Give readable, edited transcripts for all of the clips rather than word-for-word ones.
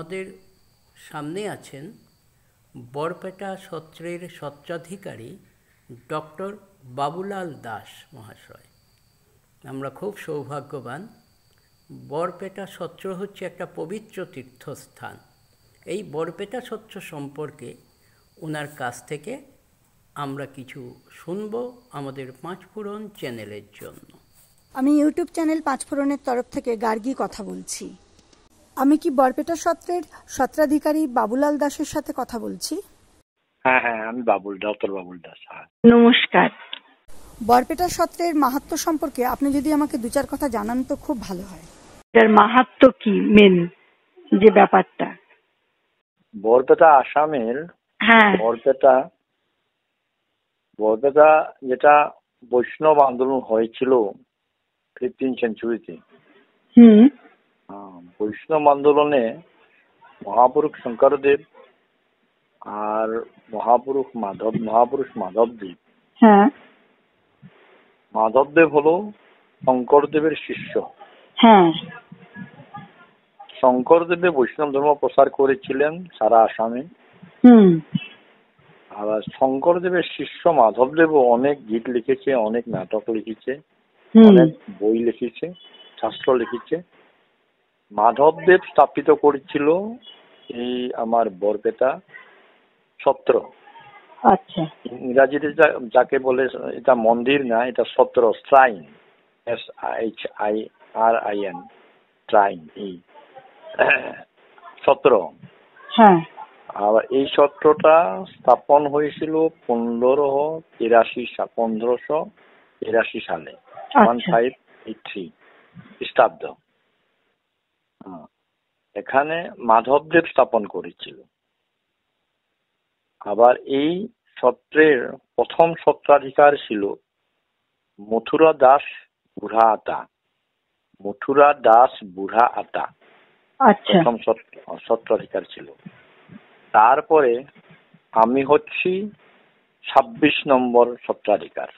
আমাদের সামনে আছেন বরপেটা সত্রের সত্রাধিকারী ডক্টর বাবুলাল দাস মহাশয়। আমরা খুব সৌভাগ্যবান। বরপেটা সত্র হচ্ছে একটা পবিত্র তীর্থস্থান। এই বরপেটা সত্র সম্পর্কে ওনার কাছ থেকে আমরা কিছু শুনব আমাদের পাঁচফোড়ন চ্যানেলের জন্য। আমি ইউটিউব চ্যানেল পাঁচফোড়নের তরফ থেকে গার্গী কথা বলছি। আমি কি বরপেটা সত্রের সত্রাধিকারী বাবুলাল দাসের সাথে কথা বলছি? হ্যাঁ, আমি ডক্টর বাবুল দাস। নমস্কার। বরপেটা সত্রের মাহাত্ম্য সম্পর্কে আপনি যদি আমাকে দু চার কথা জানান তো খুব ভালো হয়। এর মাহাত্ম্য কি, মেন যে ব্যাপারটা? বরপেটা আসামের বরপেটা যেটা বৈষ্ণব আন্দোলন হয়েছিল 15th সেঞ্চুরিতে। বৈষ্ণব আন্দোলনে মহাপুরুষ শঙ্করদেব আর মহাপুরুষ মাধবদেব। মাধবদেব হলো শঙ্করদেবের শিষ্য। শঙ্করদেব বৈষ্ণব ধর্ম প্রচার করেছিলেন সারা আসামে। আবার শঙ্করদেবের শিষ্য মাধবদেবও অনেক গীত লিখেছে, অনেক নাটক লিখেছে, অনেক বই লিখেছে, শাস্ত্র লিখেছে। মাধবদেব স্থাপিত করেছিল এই আমার বরপেটা সত্র। আচ্ছা। ইংরাজিতে যাকে বলে, এটা মন্দির না, এটা সত্র, শ্রাইন, SHIRIN, শ্রাইন, এই সত্র। আবার এই সত্রটা স্থাপন হয়েছিল 1583 সালে, 1583 খ্রিস্টাব্দ। এখানে মাধবদেব স্থাপন করেছিল। আবার এই সত্রের প্রথম সত্রাধিকার ছিল মথুরা দাস বুড়া আতা। প্রথম সত্রাধিকার ছিল। তারপরে আমি হচ্ছি 26 নম্বর সত্রাধিকার।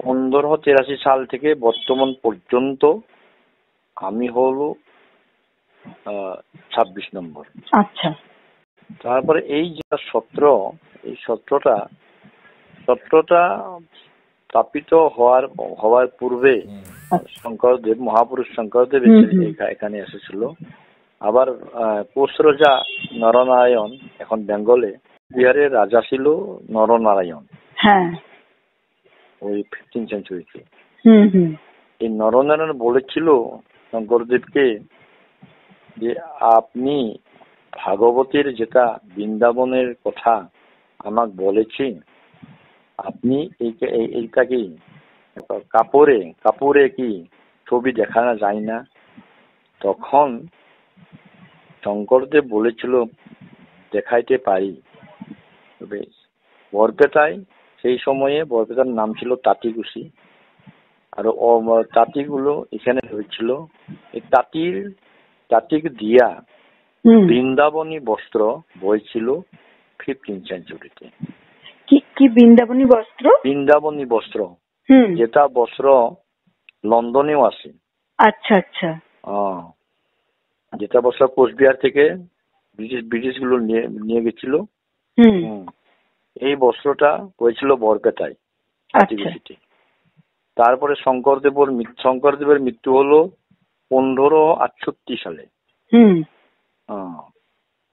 1583 সাল থেকে বর্তমান পর্যন্ত আমি হলো 26 নম্বর। আচ্ছা। তারপরে এই যে সত্র, এই সত্রটা স্থাপিত হওয়ার পূর্বে শঙ্করদেব, মহাপুরুষ শঙ্করদেব এখানে এসেছিল। আবার কোসরজা নরনারায়ণ, এখন বেঙ্গলে, বিহারের রাজা ছিল নরনারায়ণ, ওই 15th সেঞ্চুরিতে। এই নরনারায়ণ বলেছিল শঙ্করদেবকে যে আপনি ভাগবতের যেটা বৃন্দাবনের কথা আমাকে বলেছেন, আপনি এইটা কি কাপড়ে কি ছবি দেখানো যায় না? তখন শঙ্করদেব বলেছিল দেখাইতে পারি। তবে বরপেটায় সেই সময়ে বরপেটার নাম ছিল তাঁতিকুশি, আর তাঁতিগুলো এখানে হয়েছিল। এই তাঁতিক দিয়া বৃন্দাবনী বস্ত্র বইছিল 15th সেঞ্চুরিতে। কি বৃন্দাবনী বস্ত্র? বৃন্দাবনী বস্ত্র, যেটা বস্ত্র লন্ডনেও আছে। আচ্ছা। যেটা বস্ত্র কোচবিহার থেকে ব্রিটিশ গুলো নিয়ে গেছিল। এই বস্ত্রটা হয়েছিল বরপেটায়, তাঁতিকুশিতে। তারপরে শঙ্করদেবের মৃত্যু হলো 1568 সালে।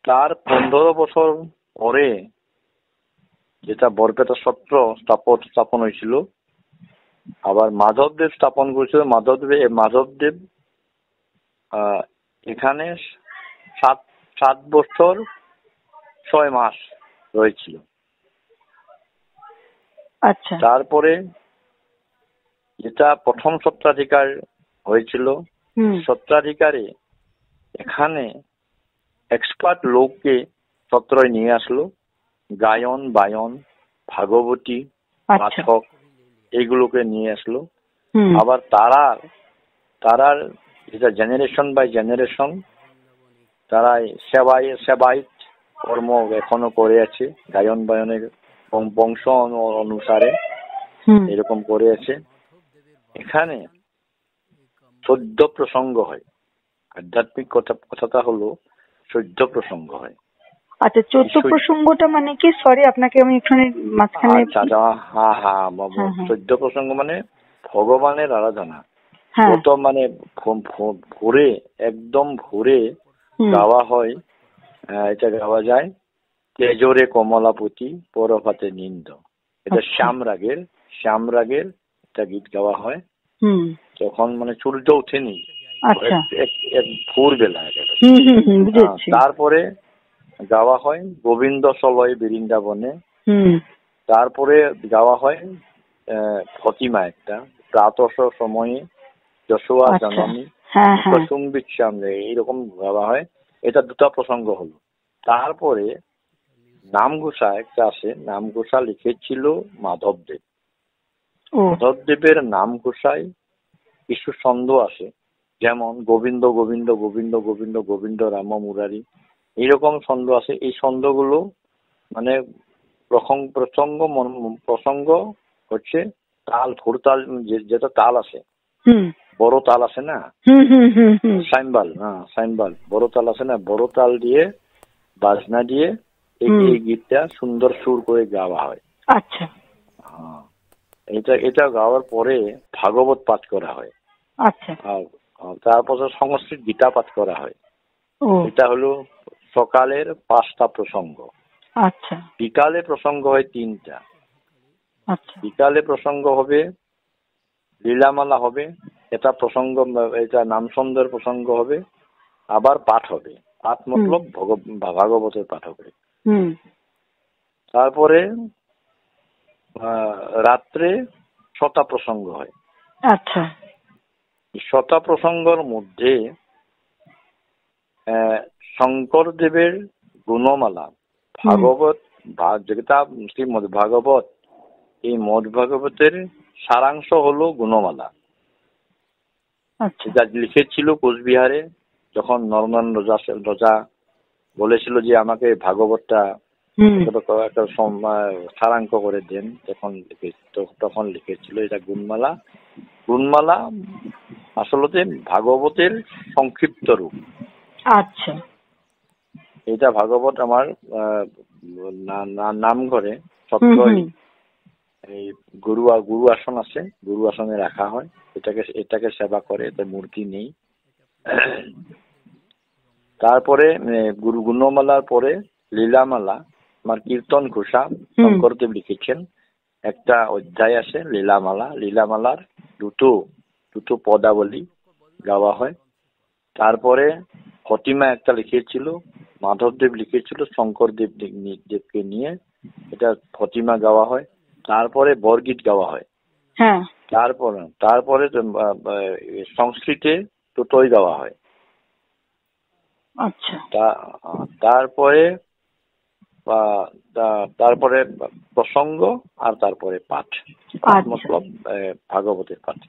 তার 15 বছর পরে যেটা বরপেটা সত্র স্থাপন হয়েছিল, আবার মাধবদেব স্থাপন করেছিল। মাধবদেব এখানে 7 বছর 6 মাস রয়েছিল। আচ্ছা। তারপরে যেটা প্রথম সত্রাধিকার হয়েছিল, সত্রাধিকারে এখানে এক্সপার্ট লোককে সত্রয় নিয়ে আসলো। গায়ন বায়ন, ভাগবতী, পাঠক, এইগুলোকে নিয়ে আসলো। আবার তারার যেটা জেনারেশন বাই জেনারেশন তারা সেবায়িত কর্ম এখনো করে আছে। গায়ন বায়নের বংশ অনুসারে এরকম করে আছে। এখানে 14 প্রসঙ্গ হয়। আধ্যাত্মিক কথাটা হলো চৈদ্য প্রসঙ্গ হয়। আচ্ছা, 14 প্রসঙ্গটা মানে কি? সরি আপনাকে আমি এখানে মাঝখানে। চৈদ্য প্রসঙ্গ মানে ভগবানের আরাধনা। হ্যাঁ। কত মানে ভোরে, একদম ভোরে গাওয়া হয়। এটা গাওয়া যায় তেজরে কমলাপতি পরভাতে নিন্দ। এটা শ্যাম রাগের একটা গীত গাওয়া হয়। যখন মানে সূর্য ওঠেনি, ভোর বেলা। তারপরে গাওয়া হয় গোবিন্দ সলয় বৃন্দাবনে। তারপরে গাওয়া হয় ফতিমা, একটা প্রাতঃ সময়ে যশোয়া জননী কুসুম্বিত সামনে, এইরকম গাওয়া হয়। এটা দুটা প্রসঙ্গ হলো। তারপরে নামঘোষা একটা আছে, নামঘোষা লিখেছিল মাধবদেব। মাধবদেবের নামঘোষায় কিছু ছন্দ আছে, যেমন গোবিন্দ গোবিন্দ গোবিন্দ গোবিন্দ গোবিন্দ রাম মুরারি, এইরকম ছন্দ আছে। এই ছন্দগুলো মানে প্রসঙ্গ হচ্ছে তাল, ভোর তাল, যেটা তাল আছে, বড় তাল আছে না, সাইম্বাল বড় তাল আছে না, বড় তাল দিয়ে বাজনা দিয়ে এই গীতটা সুন্দর সুর করে গাওয়া হয়। আচ্ছা। এটা গাওয়ার পরে ভাগবত পাঠ করা হয়। আচ্ছা। তারপর সংস্কৃত গীতা পাঠ করা হয়। এটা হলো সকালের 5টা প্রসঙ্গ। আচ্ছা। বিকালে প্রসঙ্গ হয় 3টা। আচ্ছা। বিকালে প্রসঙ্গ হবে লীলামালা হবে, এটা প্রসঙ্গ, এটা নাম ছন্দের প্রসঙ্গ হবে, আবার পাঠ হবে। পাঠ মতলব ভাগবতের পাঠ হবে। তারপরে রাত্রে 6টা প্রসঙ্গ হয়। আচ্ছা। 6টা প্রসঙ্গের মধ্যে শঙ্করদেবের গুণমালা, ভাগবত, যেটা শ্রীমদ ভাগবত, এই মদ ভাগবতের সারাংশ হলো গুণমালা। যা লিখেছিল কোচবিহারে, যখন নরনারায়ণ রাজা বলেছিল যে আমাকে ভাগবতটা একটা সারাংশ করে দেন, তখন লিখেছিল এটা গুণমালা। গুণমালা আসলে ভাগবতের সংক্ষিপ্ত রূপ। আচ্ছা। এটা ভাগবত আমার নামঘরে সত্যই এই গুরু আসন আছে, গুরু আসনে রাখা হয়। এটাকে সেবা করে, এতে মূর্তি নেই। তারপরে গুণমালার পরে লীলামালা, আমার কীর্তন ঘোষা শঙ্করদেব লিখেছেন, একটা অধ্যায় আছে লীলামালা। লীলামালার দুটো পদাবলী গাওয়া হয়। তারপরে ফতিমা একটা লিখেছিল, মাধবদেব লিখেছিল শঙ্করদেবকে নিয়ে, এটা ফতিমা গাওয়া হয়। তারপরে বরগীত গাওয়া হয়। তারপরে সংস্কৃতে দুটোই গাওয়া হয়। আচ্ছা। তারপরে প্রসঙ্গ, আর তারপরে পাঠ, মতলব ভাগবতের পাঠ।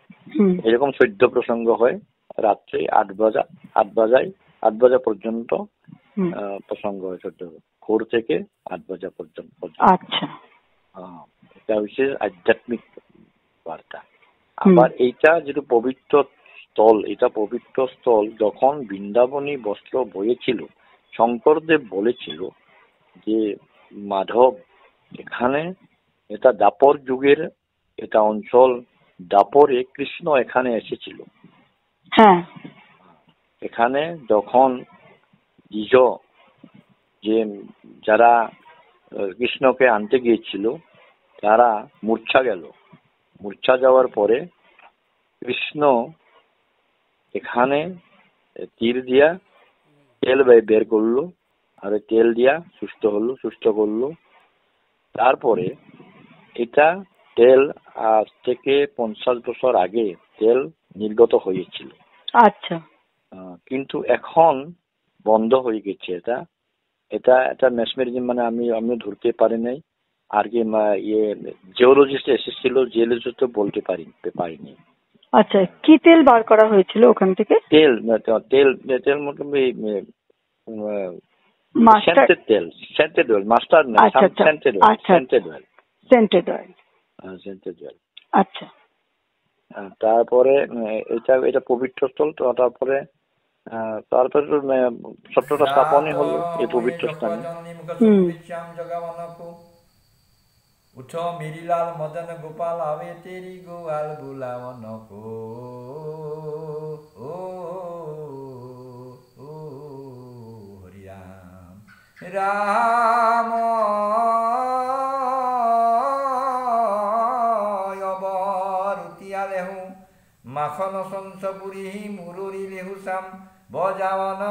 এরকম 14 প্রসঙ্গ হয়। রাত্রে 8 বাজা পর্যন্ত প্রসঙ্গ হয়, 14 ভোর থেকে 8 বাজা পর্যন্ত। আচ্ছা। এটা হচ্ছে আধ্যাত্মিক বার্তা। আবার এইটা যেটা পবিত্র স্থল, যখন বৃন্দাবনী বস্ত্র বয়েছিল, শঙ্করদেব বলেছিল যে মাধব, এখানে এটা দাপর যুগের এটা অঞ্চল, দাপরে কৃষ্ণ এখানে এসেছিল। এখানে যখন যে যারা কৃষ্ণকে আনতে গিয়েছিল তারা মূর্ছা যাওয়ার পরে কৃষ্ণ এখানে তীর দিয়া তেল বের করলো, আর তেল দিয়া সুস্থ করলো। তারপরে এটা তেল আজ থেকে 50 বছর আগে তেল নির্গত হয়েছিল। আচ্ছা। কিন্তু এখন বন্ধ হয়ে গেছে। এটা মেসমেরিজম, মানে আমিও ধরতে পারি নাই। আর কি জিওলজিস্ট এসেছিল, জিওলজিস্ট বলতে পারিনি। আচ্ছা, কি তেল বার করা হয়েছিল ওখান থেকে? তেল সেন্টেড অয়েল। আচ্ছা। তারপরে এটা পবিত্র স্থল। তারপরে তারপরে সত্যটা স্থাপনই হলো এই পবিত্র স্থানে। উঠ মিরিলাল মদন গোপাল আবে তেরি গোয়াল বুলাবন কো ও ও হরি রাম রাম অবরুতিয়া লেহু মাখন সঞ্চপুরি মুরুরি লেহু শ্যাম বজাবন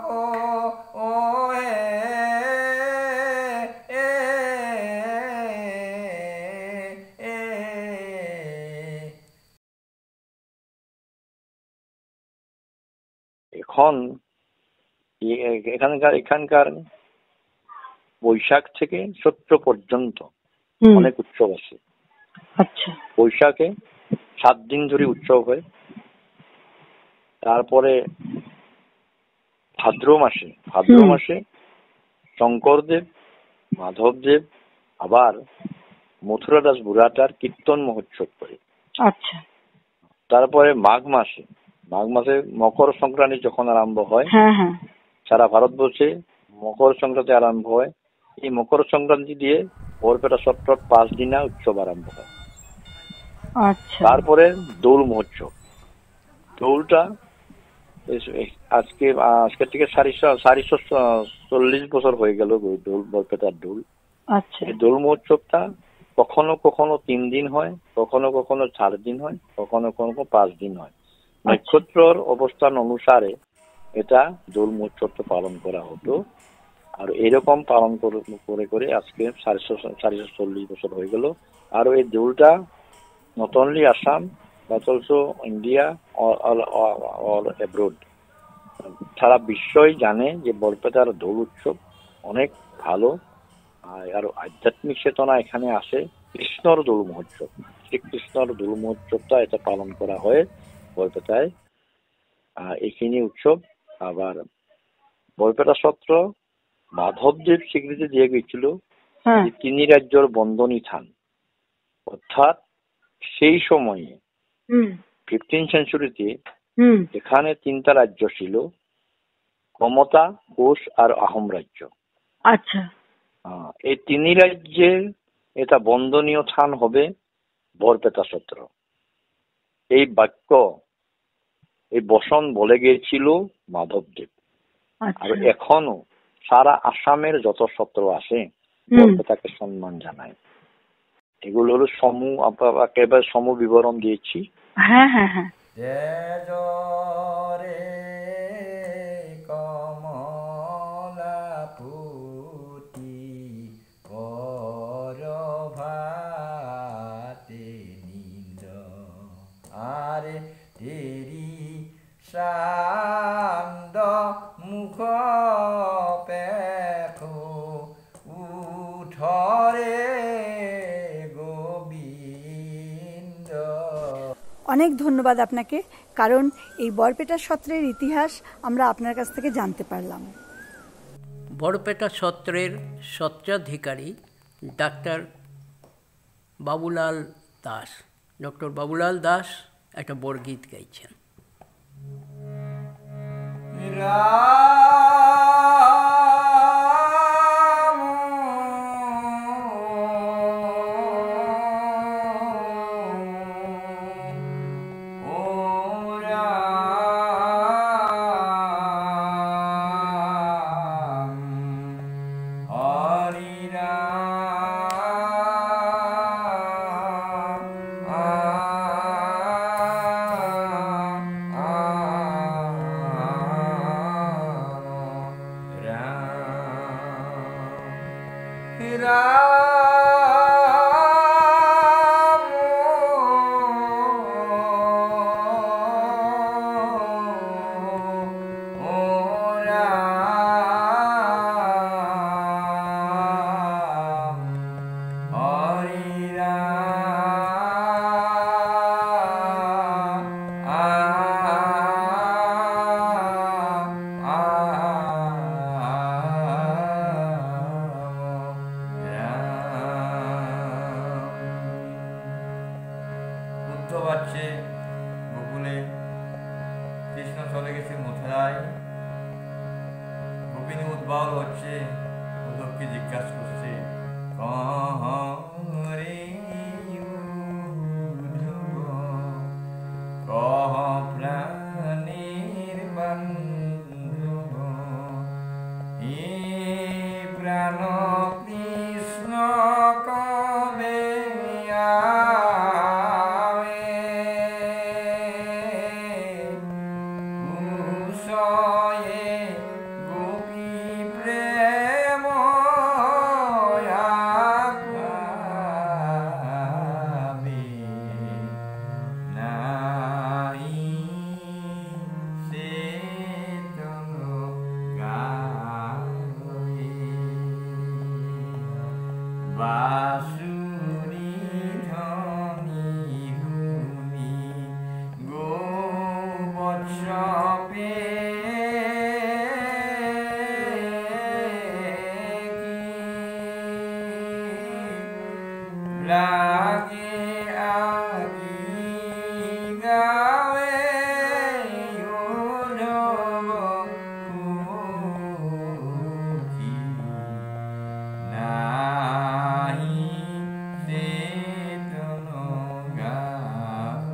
কো ও হে এখন এখানকার বৈশাখ থেকে চৈত্র পর্যন্ত অনেক উৎসব আছে। আচ্ছা, বৈশাখে 7 দিন ধরে উৎসব হয়। তারপরে ভাদ্র মাসে শঙ্করদেব, মাধবদেব আবার মথুরাদাস বুড়াটার কীর্তন মহোৎসব করে। আচ্ছা, তারপরে মাঘ মাসে মকর সংক্রান্তি যখন আরম্ভ হয়, সারা ভারতবর্ষে মকর সংক্রান্তি আরম্ভ হয়। এই মকর সংক্রান্তি দিয়ে বরপেটা সত্র 5 দিনা উৎসব আরম্ভ হয়। তারপরে দোল মহোৎসব। দোলটা আজকে থেকে 440 বছর হয়ে গেল দোল, বরপেটার দোল। এই দোল মহোৎসবটা কখনো কখনো 3 দিন হয়, কখনো কখনো 4 দিন হয়, কখনো কখনো 5 দিন হয়। নক্ষত্রর অবস্থান অনুসারে এটা দোল মহোৎসবটা পালন করা হতো। আর এরকম পালন করে করে আজকে 440 বছর হয়ে গেল। আর এই দোলটা not only Assam but also India all abroad, সারা বিশ্বই জানে যে বরপেটার দোল উৎসব অনেক ভালো। আর আধ্যাত্মিক চেতনা এখানে আসে। কৃষ্ণর দোল মহোৎসব, শ্রীকৃষ্ণর দোল মহোৎসবটা এটা পালন করা হয় বরপেটায়। এইখানে উৎসব। আবার বরপেটা সত্র মাধবদেব স্বীকৃতি দিয়ে গেছিল যে 3 রাজ্যর বন্দনী থান। অর্থাৎ সেই সময়ে 15th সেঞ্চুরিতে এখানে 3টা রাজ্য ছিল, কমতা, কোশ আর আহোম রাজ্য। আচ্ছা, এই 3 রাজ্যের এটা বন্দনীয় থান হবে বরপেটা সত্র। এই বাক্য, এই বসন বলে গিয়েছিল মাধবদেব। আর এখনো সারা আসামের যত সত্র আছে বরপেটাকে সম্মান জানায়। এগুলো হলো একেবারে সমূহ বিবরণ দিয়েছি। হ্যাঁ হ্যাঁ হ্যাঁ। শান্দ মুখ পেখো উঠরে গোবিন্দ। অনেক ধন্যবাদ আপনাকে, কারণ এই বরপেটা সত্রের ইতিহাস আমরা আপনার কাছ থেকে জানতে পারলাম। বরপেটা সত্রের সত্রাধিকারী ডাক্তার বাবুলাল দাস, ডক্টর বাবুলাল দাস একটা বরগীত গাইছেন। কৃষ্ণ চলে গেছে মথুরায়। গোপিনী উদ্বাল হচ্ছে, উদ্ধবকে জিজ্ঞাসা করছে, রে কহ প্রাণীর বন্ধুব, হে প্রাণ কৃষ্ণ কবে আবে, কুশয়ে গোপী প্রেম আগাবে, নাই সে তনু গায়ে। বাঁশুরি ধ্বনি শুনি গোবৎস লাগে আগি গাৱে উদ্ধৱ সুখী, নাহি চেতন গাৱে।